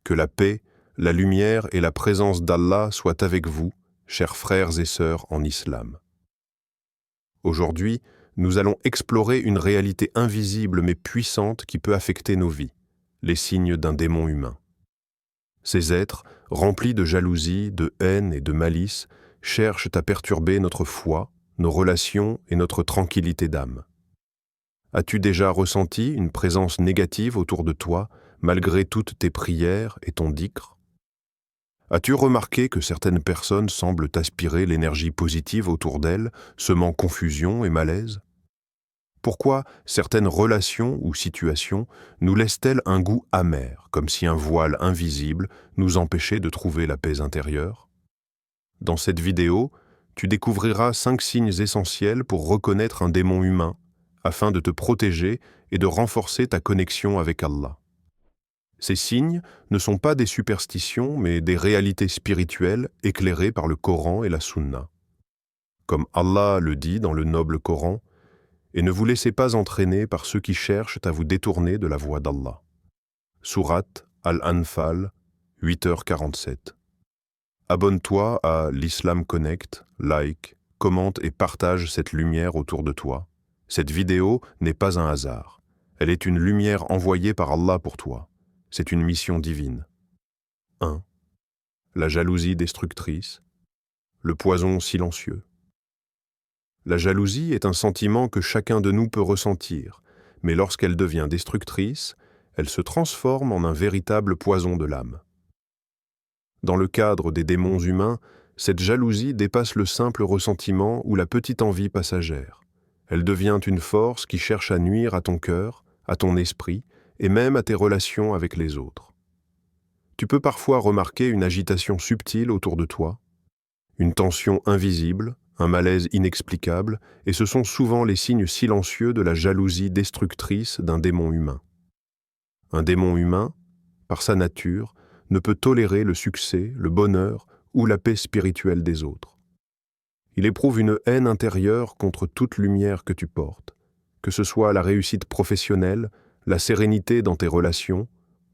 Que la paix, la lumière et la présence d'Allah soient avec vous, chers frères et sœurs en islam. Aujourd'hui, nous allons explorer une réalité invisible mais puissante qui peut affecter nos vies, les signes d'un démon humain. Ces êtres, remplis de jalousie, de haine et de malice, cherchent à perturber notre foi, nos relations et notre tranquillité d'âme. As-tu déjà ressenti une présence négative autour de toi, malgré toutes tes prières et ton dhikr? As-tu remarqué que certaines personnes semblent aspirer l'énergie positive autour d'elles, semant confusion et malaise? Pourquoi certaines relations ou situations nous laissent-elles un goût amer, comme si un voile invisible nous empêchait de trouver la paix intérieure? Dans cette vidéo, tu découvriras 5 signes essentiels pour reconnaître un démon humain, afin de te protéger et de renforcer ta connexion avec Allah. Ces signes ne sont pas des superstitions, mais des réalités spirituelles éclairées par le Coran et la Sunna. Comme Allah le dit dans le noble Coran, « Et ne vous laissez pas entraîner par ceux qui cherchent à vous détourner de la voie d'Allah. » Sourate Al-Anfal, 8h47. Abonne-toi à l'Islam Connect, like, commente et partage cette lumière autour de toi. Cette vidéo n'est pas un hasard. Elle est une lumière envoyée par Allah pour toi. C'est une mission divine. 1. La jalousie destructrice. Le poison silencieux. La jalousie est un sentiment que chacun de nous peut ressentir, mais lorsqu'elle devient destructrice, elle se transforme en un véritable poison de l'âme. Dans le cadre des démons humains, cette jalousie dépasse le simple ressentiment ou la petite envie passagère. Elle devient une force qui cherche à nuire à ton cœur, à ton esprit et même à tes relations avec les autres. Tu peux parfois remarquer une agitation subtile autour de toi, une tension invisible, un malaise inexplicable, et ce sont souvent les signes silencieux de la jalousie destructrice d'un démon humain. Un démon humain, par sa nature, ne peut tolérer le succès, le bonheur ou la paix spirituelle des autres. Il éprouve une haine intérieure contre toute lumière que tu portes, que ce soit la réussite professionnelle, la sérénité dans tes relations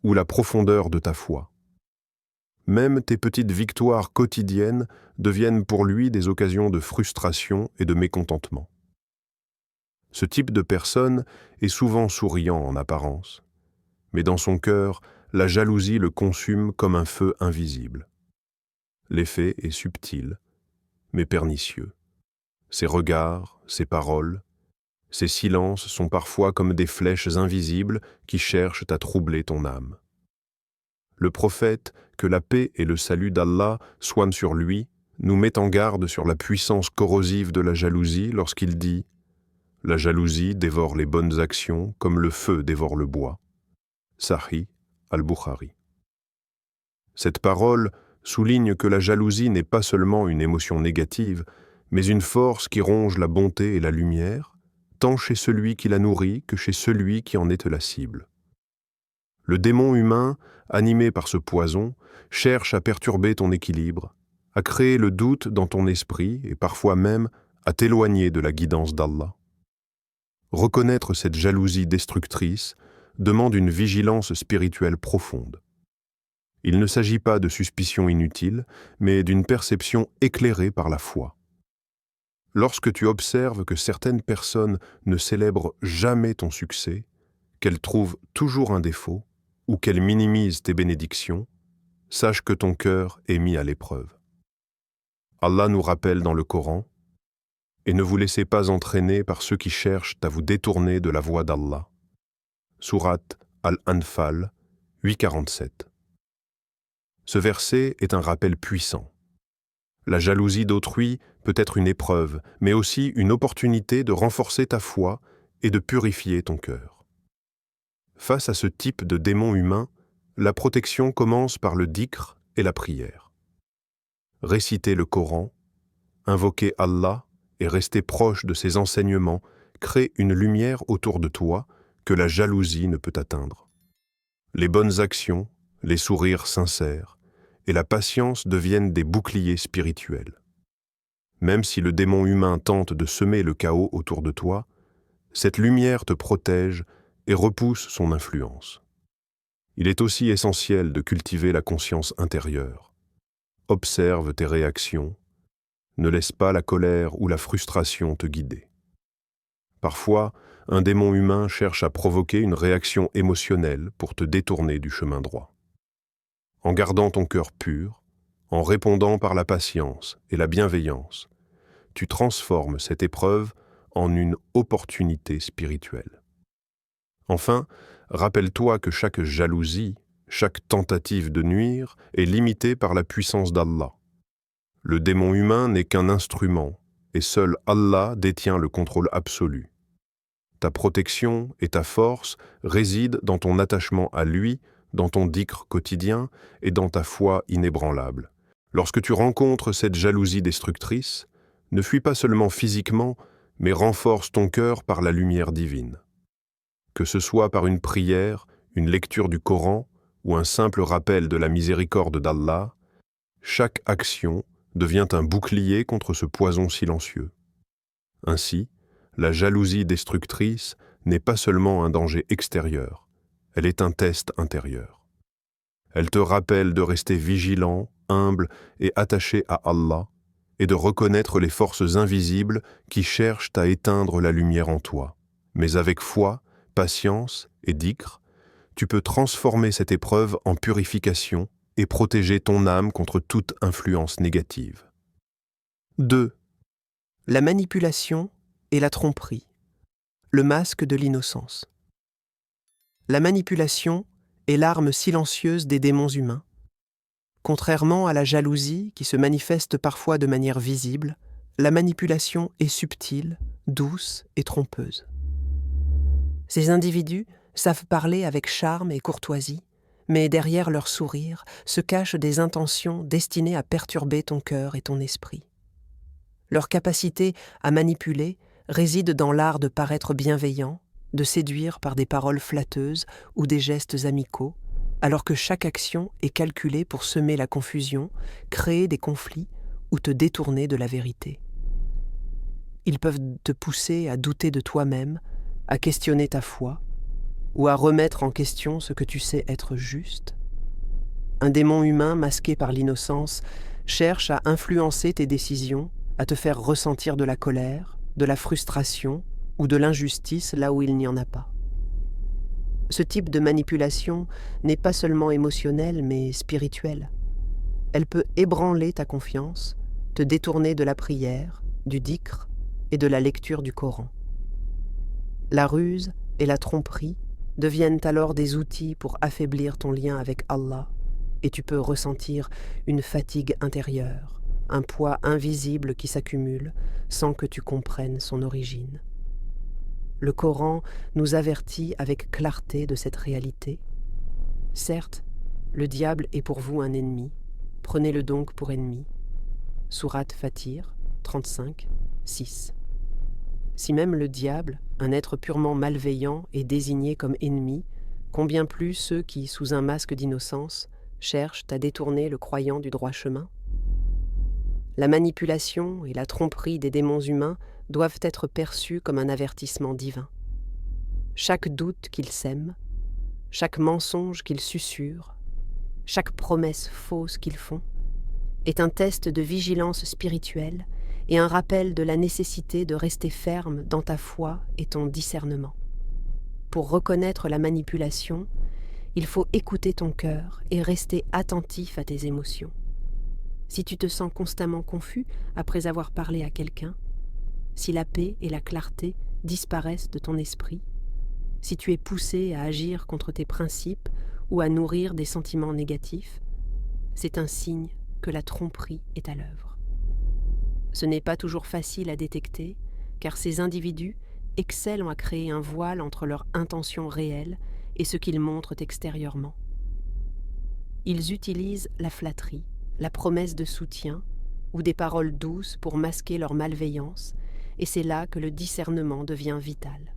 ou la profondeur de ta foi. Même tes petites victoires quotidiennes deviennent pour lui des occasions de frustration et de mécontentement. Ce type de personne est souvent souriant en apparence, mais dans son cœur, la jalousie le consume comme un feu invisible. L'effet est subtil, mais pernicieux. Ses regards, ses paroles, ses silences sont parfois comme des flèches invisibles qui cherchent à troubler ton âme. Le prophète, que la paix et le salut d'Allah soient sur lui, nous met en garde sur la puissance corrosive de la jalousie lorsqu'il dit « La jalousie dévore les bonnes actions comme le feu dévore le bois. » Sahih al-Bukhari. Cette parole souligne que la jalousie n'est pas seulement une émotion négative, mais une force qui ronge la bonté et la lumière, tant chez celui qui la nourrit que chez celui qui en est la cible. Le démon humain, animé par ce poison, cherche à perturber ton équilibre, à créer le doute dans ton esprit et parfois même à t'éloigner de la guidance d'Allah. Reconnaître cette jalousie destructrice demande une vigilance spirituelle profonde. Il ne s'agit pas de suspicions inutiles, mais d'une perception éclairée par la foi. Lorsque tu observes que certaines personnes ne célèbrent jamais ton succès, qu'elles trouvent toujours un défaut, ou qu'elles minimisent tes bénédictions, sache que ton cœur est mis à l'épreuve. Allah nous rappelle dans le Coran « Et ne vous laissez pas entraîner par ceux qui cherchent à vous détourner de la voie d'Allah. » Sourate Al-Anfal, 8h47. Ce verset est un rappel puissant. La jalousie d'autrui peut être une épreuve, mais aussi une opportunité de renforcer ta foi et de purifier ton cœur. Face à ce type de démon humain, la protection commence par le dhikr et la prière. Réciter le Coran, invoquer Allah et rester proche de ses enseignements crée une lumière autour de toi que la jalousie ne peut atteindre. Les bonnes actions, les sourires sincères et la patience deviennent des boucliers spirituels. Même si le démon humain tente de semer le chaos autour de toi, cette lumière te protège et repousse son influence. Il est aussi essentiel de cultiver la conscience intérieure. Observe tes réactions. Ne laisse pas la colère ou la frustration te guider. Parfois, un démon humain cherche à provoquer une réaction émotionnelle pour te détourner du chemin droit. En gardant ton cœur pur, en répondant par la patience et la bienveillance, tu transformes cette épreuve en une opportunité spirituelle. Enfin, rappelle-toi que chaque jalousie, chaque tentative de nuire est limitée par la puissance d'Allah. Le démon humain n'est qu'un instrument, et seul Allah détient le contrôle absolu. Ta protection et ta force résident dans ton attachement à lui, dans ton dhikr quotidien et dans ta foi inébranlable. Lorsque tu rencontres cette jalousie destructrice, ne fuis pas seulement physiquement, mais renforce ton cœur par la lumière divine. Que ce soit par une prière, une lecture du Coran ou un simple rappel de la miséricorde d'Allah, chaque action devient un bouclier contre ce poison silencieux. Ainsi, la jalousie destructrice n'est pas seulement un danger extérieur, elle est un test intérieur. Elle te rappelle de rester vigilant, humble et attaché à Allah et de reconnaître les forces invisibles qui cherchent à éteindre la lumière en toi. Mais avec foi, patience et dhikr, tu peux transformer cette épreuve en purification et protéger ton âme contre toute influence négative. 2. La manipulation et la tromperie. Le masque de l'innocence. La manipulation est l'arme silencieuse des démons humains. Contrairement à la jalousie qui se manifeste parfois de manière visible, la manipulation est subtile, douce et trompeuse. Ces individus savent parler avec charme et courtoisie, mais derrière leur sourire se cachent des intentions destinées à perturber ton cœur et ton esprit. Leur capacité à manipuler réside dans l'art de paraître bienveillant, de séduire par des paroles flatteuses ou des gestes amicaux, alors que chaque action est calculée pour semer la confusion, créer des conflits ou te détourner de la vérité. Ils peuvent te pousser à douter de toi-même, à questionner ta foi, ou à remettre en question ce que tu sais être juste. Un démon humain masqué par l'innocence cherche à influencer tes décisions, à te faire ressentir de la colère, de la frustration ou de l'injustice là où il n'y en a pas. Ce type de manipulation n'est pas seulement émotionnelle mais spirituelle. Elle peut ébranler ta confiance, te détourner de la prière, du dhikr et de la lecture du Coran. La ruse et la tromperie deviennent alors des outils pour affaiblir ton lien avec Allah et tu peux ressentir une fatigue intérieure, un poids invisible qui s'accumule sans que tu comprennes son origine. Le Coran nous avertit avec clarté de cette réalité. Certes, le diable est pour vous un ennemi, prenez-le donc pour ennemi. Sourate Fatir 35, 6. Si même le diable, un être purement malveillant, est désigné comme ennemi, combien plus ceux qui, sous un masque d'innocence, cherchent à détourner le croyant du droit chemin? La manipulation et la tromperie des démons humains doivent être perçus comme un avertissement divin. Chaque doute qu'ils sèment, chaque mensonge qu'ils susurrent, chaque promesse fausse qu'ils font, est un test de vigilance spirituelle et un rappel de la nécessité de rester ferme dans ta foi et ton discernement. Pour reconnaître la manipulation, il faut écouter ton cœur et rester attentif à tes émotions. Si tu te sens constamment confus après avoir parlé à quelqu'un, si la paix et la clarté disparaissent de ton esprit, si tu es poussé à agir contre tes principes ou à nourrir des sentiments négatifs, c'est un signe que la tromperie est à l'œuvre. Ce n'est pas toujours facile à détecter, car ces individus excellent à créer un voile entre leurs intentions réelles et ce qu'ils montrent extérieurement. Ils utilisent la flatterie, la promesse de soutien ou des paroles douces pour masquer leur malveillance, et c'est là que le discernement devient vital.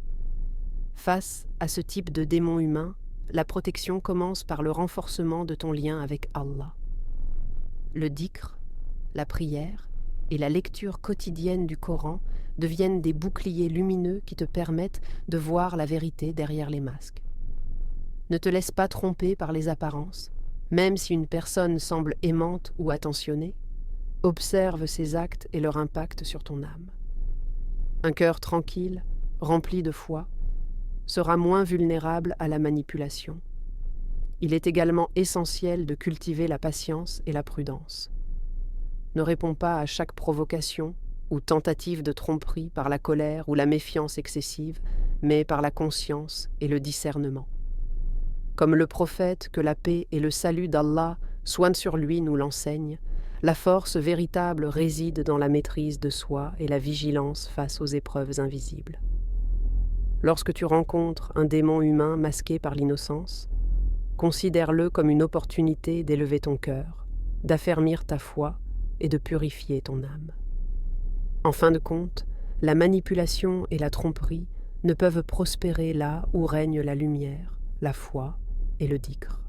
Face à ce type de démon humain, la protection commence par le renforcement de ton lien avec Allah. Le dhikr, la prière et la lecture quotidienne du Coran deviennent des boucliers lumineux qui te permettent de voir la vérité derrière les masques. Ne te laisse pas tromper par les apparences, même si une personne semble aimante ou attentionnée. Observe ses actes et leur impact sur ton âme. Un cœur tranquille, rempli de foi, sera moins vulnérable à la manipulation. Il est également essentiel de cultiver la patience et la prudence. Ne réponds pas à chaque provocation ou tentative de tromperie par la colère ou la méfiance excessive, mais par la conscience et le discernement. Comme le prophète, que la paix et le salut d'Allah soient sur lui nous l'enseignent, la force véritable réside dans la maîtrise de soi et la vigilance face aux épreuves invisibles. Lorsque tu rencontres un démon humain masqué par l'innocence, considère-le comme une opportunité d'élever ton cœur, d'affermir ta foi et de purifier ton âme. En fin de compte, la manipulation et la tromperie ne peuvent prospérer là où règne la lumière, la foi et le dhikr.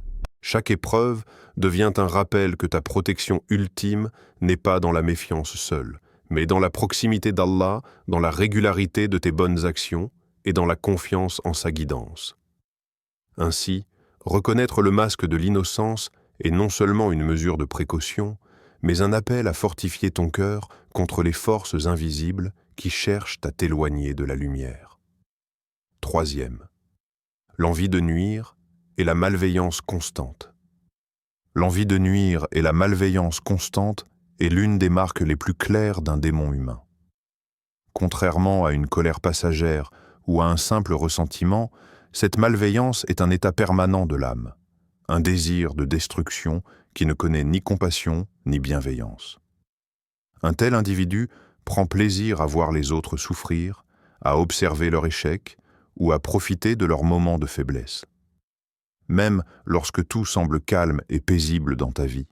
Chaque épreuve devient un rappel que ta protection ultime n'est pas dans la méfiance seule, mais dans la proximité d'Allah, dans la régularité de tes bonnes actions et dans la confiance en sa guidance. Ainsi, reconnaître le masque de l'innocence est non seulement une mesure de précaution, mais un appel à fortifier ton cœur contre les forces invisibles qui cherchent à t'éloigner de la lumière. Troisième, l'envie de nuire et la malveillance constante. L'envie de nuire et la malveillance constante est l'une des marques les plus claires d'un démon humain. Contrairement à une colère passagère ou à un simple ressentiment, cette malveillance est un état permanent de l'âme, un désir de destruction qui ne connaît ni compassion ni bienveillance. Un tel individu prend plaisir à voir les autres souffrir, à observer leur échec ou à profiter de leurs moments de faiblesse. Même lorsque tout semble calme et paisible dans ta vie,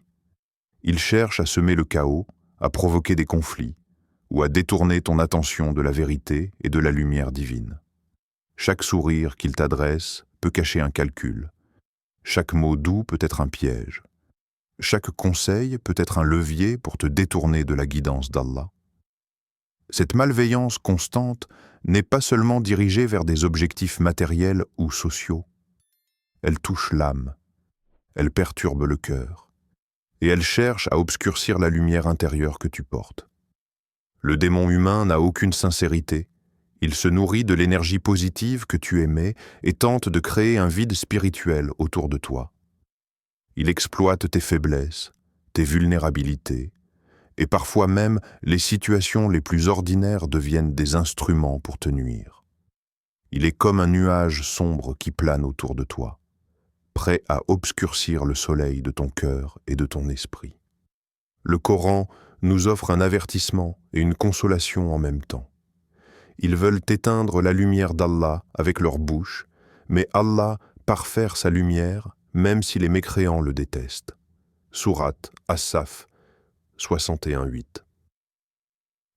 il cherche à semer le chaos, à provoquer des conflits ou à détourner ton attention de la vérité et de la lumière divine. Chaque sourire qu'il t'adresse peut cacher un calcul. Chaque mot doux peut être un piège. Chaque conseil peut être un levier pour te détourner de la guidance d'Allah. Cette malveillance constante n'est pas seulement dirigée vers des objectifs matériels ou sociaux. Elle touche l'âme, elle perturbe le cœur, et elle cherche à obscurcir la lumière intérieure que tu portes. Le démon humain n'a aucune sincérité. Il se nourrit de l'énergie positive que tu émets et tente de créer un vide spirituel autour de toi. Il exploite tes faiblesses, tes vulnérabilités, et parfois même les situations les plus ordinaires deviennent des instruments pour te nuire. Il est comme un nuage sombre qui plane autour de toi, prêt à obscurcir le soleil de ton cœur et de ton esprit. Le Coran nous offre un avertissement et une consolation en même temps. Ils veulent éteindre la lumière d'Allah avec leur bouche, mais Allah parfaire sa lumière, même si les mécréants le détestent. Sourate As-Saf 61:8.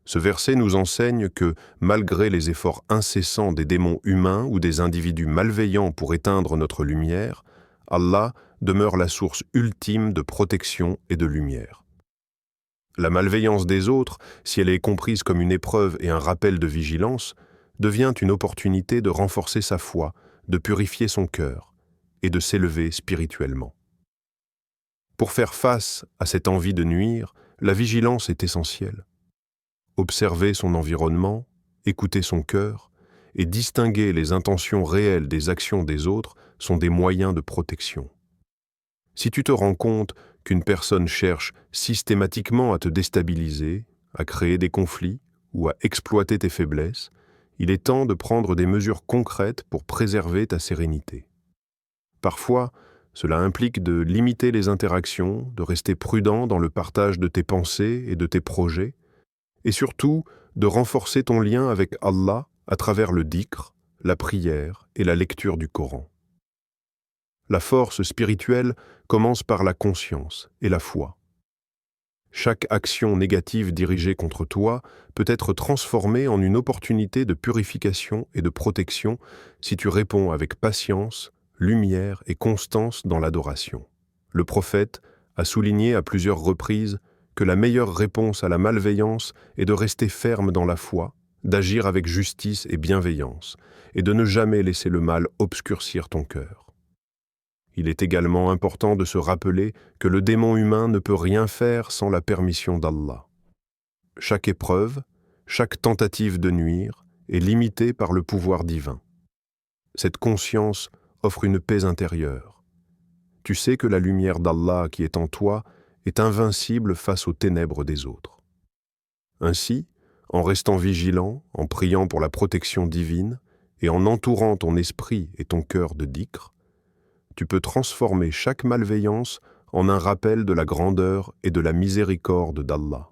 Ce verset nous enseigne que, malgré les efforts incessants des démons humains ou des individus malveillants pour éteindre notre lumière, Allah demeure la source ultime de protection et de lumière. La malveillance des autres, si elle est comprise comme une épreuve et un rappel de vigilance, devient une opportunité de renforcer sa foi, de purifier son cœur et de s'élever spirituellement. Pour faire face à cette envie de nuire, la vigilance est essentielle. Observer son environnement, écouter son cœur et distinguer les intentions réelles des actions des autres sont des moyens de protection. Si tu te rends compte qu'une personne cherche systématiquement à te déstabiliser, à créer des conflits ou à exploiter tes faiblesses, il est temps de prendre des mesures concrètes pour préserver ta sérénité. Parfois, cela implique de limiter les interactions, de rester prudent dans le partage de tes pensées et de tes projets, et surtout de renforcer ton lien avec Allah à travers le dhikr, la prière et la lecture du Coran. La force spirituelle commence par la conscience et la foi. Chaque action négative dirigée contre toi peut être transformée en une opportunité de purification et de protection si tu réponds avec patience, lumière et constance dans l'adoration. Le prophète a souligné à plusieurs reprises que la meilleure réponse à la malveillance est de rester ferme dans la foi, d'agir avec justice et bienveillance, et de ne jamais laisser le mal obscurcir ton cœur. Il est également important de se rappeler que le démon humain ne peut rien faire sans la permission d'Allah. Chaque épreuve, chaque tentative de nuire est limitée par le pouvoir divin. Cette conscience offre une paix intérieure. Tu sais que la lumière d'Allah qui est en toi est invincible face aux ténèbres des autres. Ainsi, en restant vigilant, en priant pour la protection divine et en entourant ton esprit et ton cœur de dhikr, tu peux transformer chaque malveillance en un rappel de la grandeur et de la miséricorde d'Allah.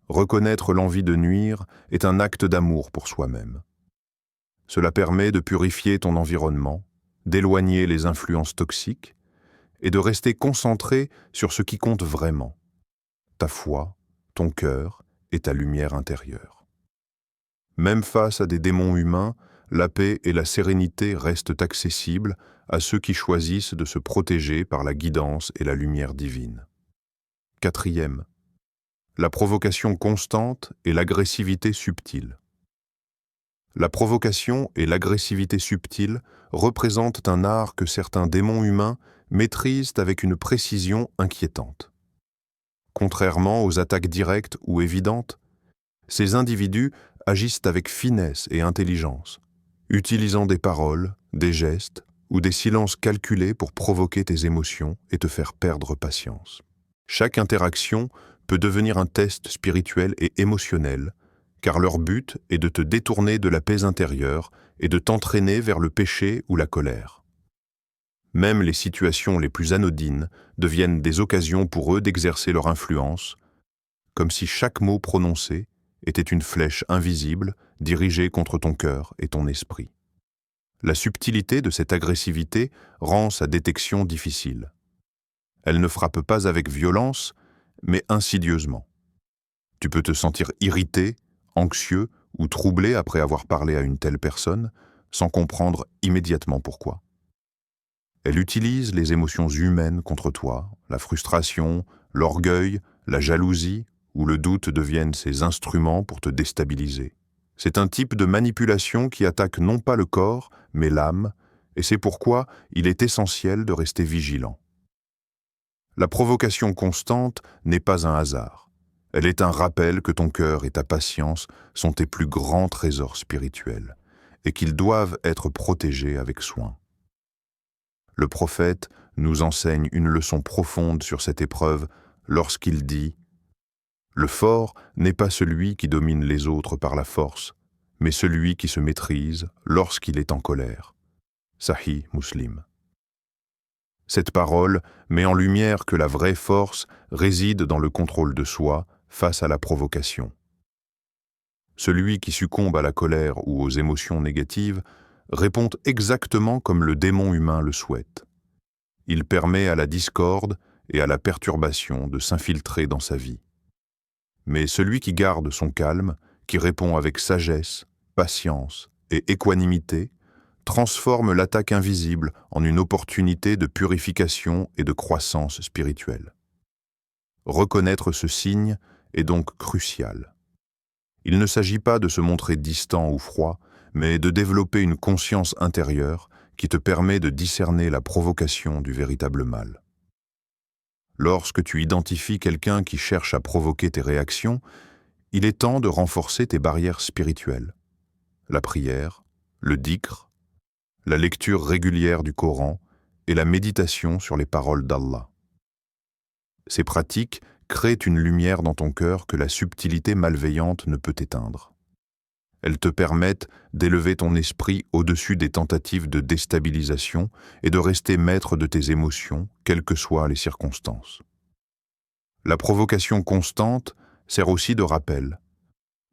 Reconnaître l'envie de nuire est un acte d'amour pour soi-même. Cela permet de purifier ton environnement, d'éloigner les influences toxiques et de rester concentré sur ce qui compte vraiment, ta foi, ton cœur et ta lumière intérieure. Même face à des démons humains, la paix et la sérénité restent accessibles à ceux qui choisissent de se protéger par la guidance et la lumière divine. 4e, la provocation constante et l'agressivité subtile. La provocation et l'agressivité subtile représentent un art que certains démons humains maîtrisent avec une précision inquiétante. Contrairement aux attaques directes ou évidentes, ces individus agissent avec finesse et intelligence, utilisant des paroles, des gestes ou des silences calculés pour provoquer tes émotions et te faire perdre patience. Chaque interaction peut devenir un test spirituel et émotionnel, car leur but est de te détourner de la paix intérieure et de t'entraîner vers le péché ou la colère. Même les situations les plus anodines deviennent des occasions pour eux d'exercer leur influence, comme si chaque mot prononcé était une flèche invisible dirigée contre ton cœur et ton esprit. La subtilité de cette agressivité rend sa détection difficile. Elle ne frappe pas avec violence, mais insidieusement. Tu peux te sentir irrité, anxieux ou troublé après avoir parlé à une telle personne, sans comprendre immédiatement pourquoi. Elle utilise les émotions humaines contre toi, la frustration, l'orgueil, la jalousie ou le doute deviennent ses instruments pour te déstabiliser. C'est un type de manipulation qui attaque non pas le corps, mais l'âme, et c'est pourquoi il est essentiel de rester vigilant. La provocation constante n'est pas un hasard. Elle est un rappel que ton cœur et ta patience sont tes plus grands trésors spirituels et qu'ils doivent être protégés avec soin. Le prophète nous enseigne une leçon profonde sur cette épreuve lorsqu'il dit « Le fort n'est pas celui qui domine les autres par la force, mais celui qui se maîtrise lorsqu'il est en colère. » Sahih Muslim. Cette parole met en lumière que la vraie force réside dans le contrôle de soi face à la provocation. Celui qui succombe à la colère ou aux émotions négatives répond exactement comme le démon humain le souhaite. Il permet à la discorde et à la perturbation de s'infiltrer dans sa vie. Mais celui qui garde son calme, qui répond avec sagesse, patience et équanimité, transforme l'attaque invisible en une opportunité de purification et de croissance spirituelle. Reconnaître ce signe est donc crucial. Il ne s'agit pas de se montrer distant ou froid, mais de développer une conscience intérieure qui te permet de discerner la provocation du véritable mal. Lorsque tu identifies quelqu'un qui cherche à provoquer tes réactions, il est temps de renforcer tes barrières spirituelles. La prière, le dhikr, la lecture régulière du Coran et la méditation sur les paroles d'Allah. Ces pratiques créent une lumière dans ton cœur que la subtilité malveillante ne peut éteindre. Elles te permettent d'élever ton esprit au-dessus des tentatives de déstabilisation et de rester maître de tes émotions, quelles que soient les circonstances. La provocation constante sert aussi de rappel.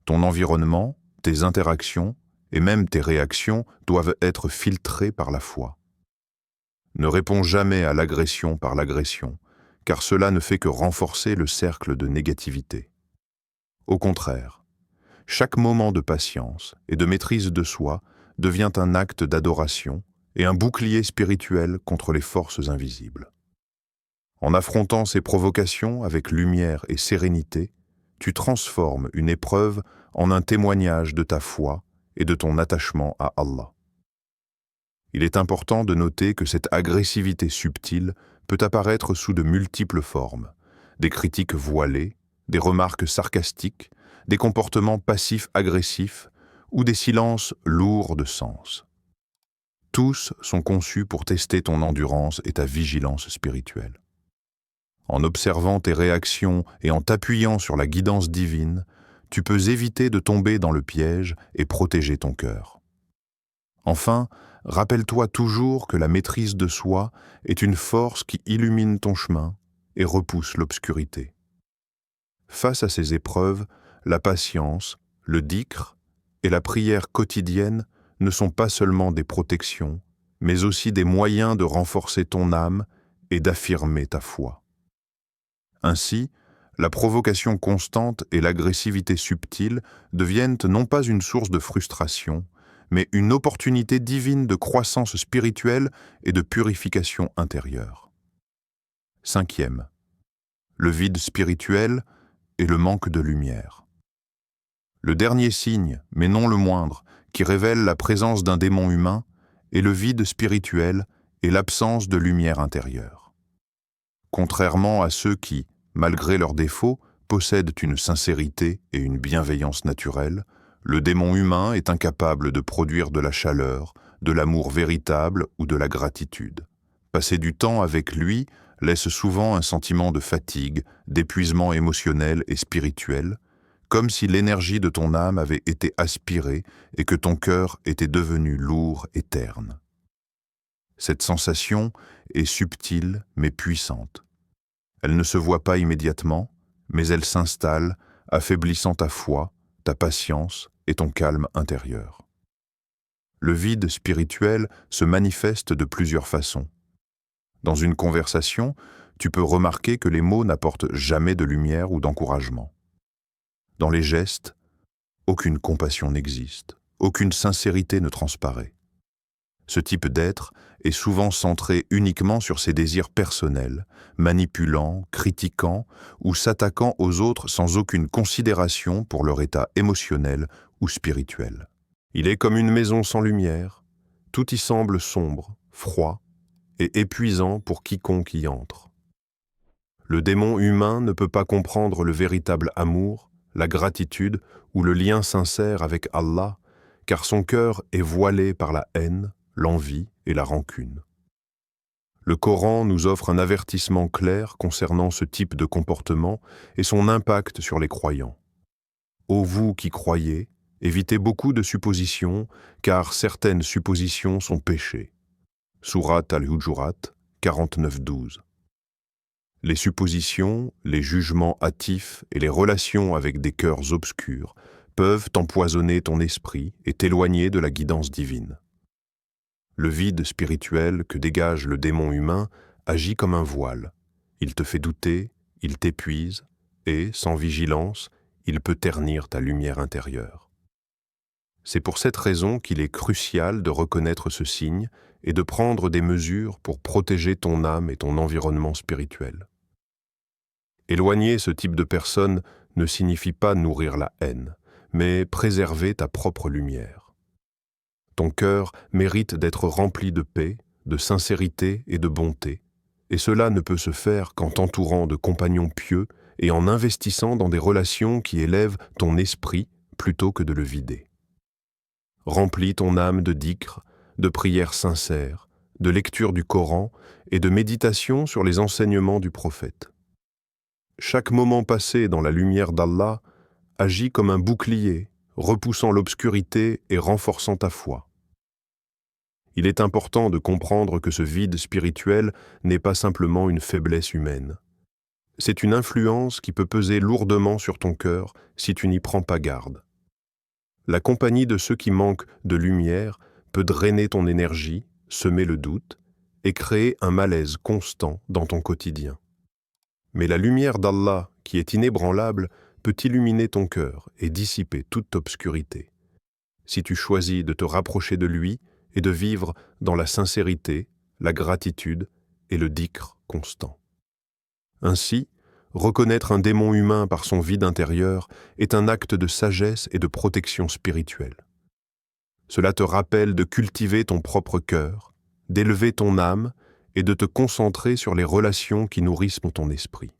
Ton environnement, tes interactions et même tes réactions doivent être filtrées par la foi. Ne réponds jamais à l'agression par l'agression, car cela ne fait que renforcer le cercle de négativité. Au contraire, chaque moment de patience et de maîtrise de soi devient un acte d'adoration et un bouclier spirituel contre les forces invisibles. En affrontant ces provocations avec lumière et sérénité, tu transformes une épreuve en un témoignage de ta foi et de ton attachement à Allah. Il est important de noter que cette agressivité subtile peut apparaître sous de multiples formes, des critiques voilées, des remarques sarcastiques, des comportements passifs-agressifs ou des silences lourds de sens. Tous sont conçus pour tester ton endurance et ta vigilance spirituelle. En observant tes réactions et en t'appuyant sur la guidance divine, tu peux éviter de tomber dans le piège et protéger ton cœur. Enfin, rappelle-toi toujours que la maîtrise de soi est une force qui illumine ton chemin et repousse l'obscurité. Face à ces épreuves, la patience, le dhikr et la prière quotidienne ne sont pas seulement des protections, mais aussi des moyens de renforcer ton âme et d'affirmer ta foi. Ainsi, la provocation constante et l'agressivité subtile deviennent non pas une source de frustration, mais une opportunité divine de croissance spirituelle et de purification intérieure. 5e. Le vide spirituel et le manque de lumière. Le dernier signe, mais non le moindre, qui révèle la présence d'un démon humain est le vide spirituel et l'absence de lumière intérieure. Contrairement à ceux qui, malgré leurs défauts, possèdent une sincérité et une bienveillance naturelle, le démon humain est incapable de produire de la chaleur, de l'amour véritable ou de la gratitude. Passer du temps avec lui laisse souvent un sentiment de fatigue, d'épuisement émotionnel et spirituel, comme si l'énergie de ton âme avait été aspirée et que ton cœur était devenu lourd et terne. Cette sensation est subtile mais puissante. Elle ne se voit pas immédiatement, mais elle s'installe, affaiblissant ta foi, ta patience et ton calme intérieur. Le vide spirituel se manifeste de plusieurs façons. Dans une conversation, tu peux remarquer que les mots n'apportent jamais de lumière ou d'encouragement. Dans les gestes, aucune compassion n'existe, aucune sincérité ne transparaît. Ce type d'être est souvent centré uniquement sur ses désirs personnels, manipulant, critiquant ou s'attaquant aux autres sans aucune considération pour leur état émotionnel ou spirituel. Il est comme une maison sans lumière, tout y semble sombre, froid et épuisant pour quiconque y entre. Le démon humain ne peut pas comprendre le véritable amour, la gratitude ou le lien sincère avec Allah, car son cœur est voilé par la haine, l'envie et la rancune. Le Coran nous offre un avertissement clair concernant ce type de comportement et son impact sur les croyants. Ô vous qui croyez, évitez beaucoup de suppositions, car certaines suppositions sont péchés. Sourate Al-Hujurat 49-12. Les suppositions, les jugements hâtifs et les relations avec des cœurs obscurs peuvent empoisonner ton esprit et t'éloigner de la guidance divine. Le vide spirituel que dégage le démon humain agit comme un voile. Il te fait douter, il t'épuise et, sans vigilance, il peut ternir ta lumière intérieure. C'est pour cette raison qu'il est crucial de reconnaître ce signe et de prendre des mesures pour protéger ton âme et ton environnement spirituel. Éloigner ce type de personne ne signifie pas nourrir la haine, mais préserver ta propre lumière. Ton cœur mérite d'être rempli de paix, de sincérité et de bonté, et cela ne peut se faire qu'en t'entourant de compagnons pieux et en investissant dans des relations qui élèvent ton esprit plutôt que de le vider. Remplis ton âme de dhikr, de prières sincères, de lecture du Coran et de méditation sur les enseignements du prophète. Chaque moment passé dans la lumière d'Allah agit comme un bouclier, repoussant l'obscurité et renforçant ta foi. Il est important de comprendre que ce vide spirituel n'est pas simplement une faiblesse humaine. C'est une influence qui peut peser lourdement sur ton cœur si tu n'y prends pas garde. La compagnie de ceux qui manquent de lumière peut drainer ton énergie, semer le doute et créer un malaise constant dans ton quotidien. Mais la lumière d'Allah, qui est inébranlable, peut illuminer ton cœur et dissiper toute obscurité. Si tu choisis de te rapprocher de lui et de vivre dans la sincérité, la gratitude et le dhikr constant. Ainsi, reconnaître un démon humain par son vide intérieur est un acte de sagesse et de protection spirituelle. Cela te rappelle de cultiver ton propre cœur, d'élever ton âme et de te concentrer sur les relations qui nourrissent ton esprit.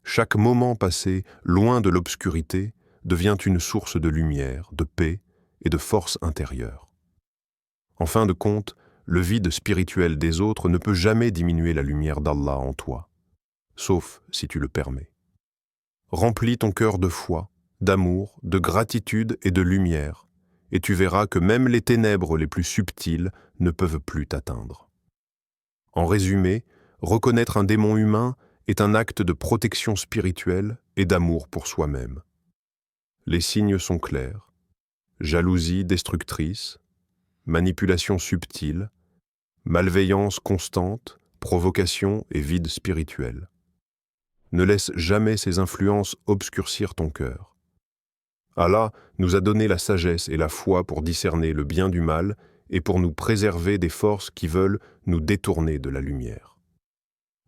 Chaque moment passé loin de l'obscurité devient une source de lumière, de paix et de force intérieure. En fin de compte, le vide spirituel des autres ne peut jamais diminuer la lumière d'Allah en toi, sauf si tu le permets. Remplis ton cœur de foi, d'amour, de gratitude et de lumière, et tu verras que même les ténèbres les plus subtiles ne peuvent plus t'atteindre. En résumé, reconnaître un démon humain est un acte de protection spirituelle et d'amour pour soi-même. Les signes sont clairs: jalousie destructrice, manipulation subtile, malveillance constante, provocation et vide spirituel. Ne laisse jamais ces influences obscurcir ton cœur. Allah nous a donné la sagesse et la foi pour discerner le bien du mal et pour nous préserver des forces qui veulent nous détourner de la lumière.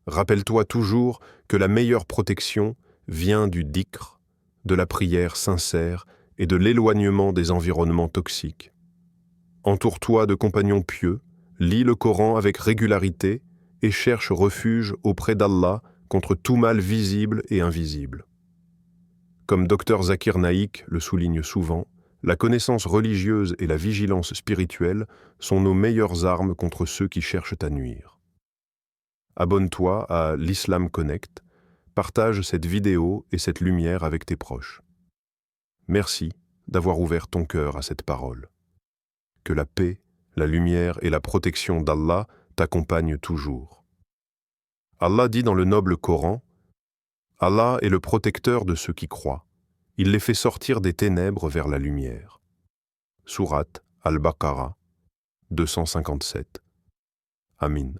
Rappelle-toi toujours que la meilleure protection vient du dhikr, de la prière sincère et de l'éloignement des environnements toxiques. Entoure-toi de compagnons pieux, lis le Coran avec régularité et cherche refuge auprès d'Allah contre tout mal visible et invisible. Comme Dr Zakir Naik le souligne souvent, la connaissance religieuse et la vigilance spirituelle sont nos meilleures armes contre ceux qui cherchent à nuire. Abonne-toi à l'Islam Connect, partage cette vidéo et cette lumière avec tes proches. Merci d'avoir ouvert ton cœur à cette parole. Que la paix, la lumière et la protection d'Allah t'accompagnent toujours. Allah dit dans le noble Coran: « Allah est le protecteur de ceux qui croient. Il les fait sortir des ténèbres vers la lumière. » Sourate Al-Baqarah 257. Amin.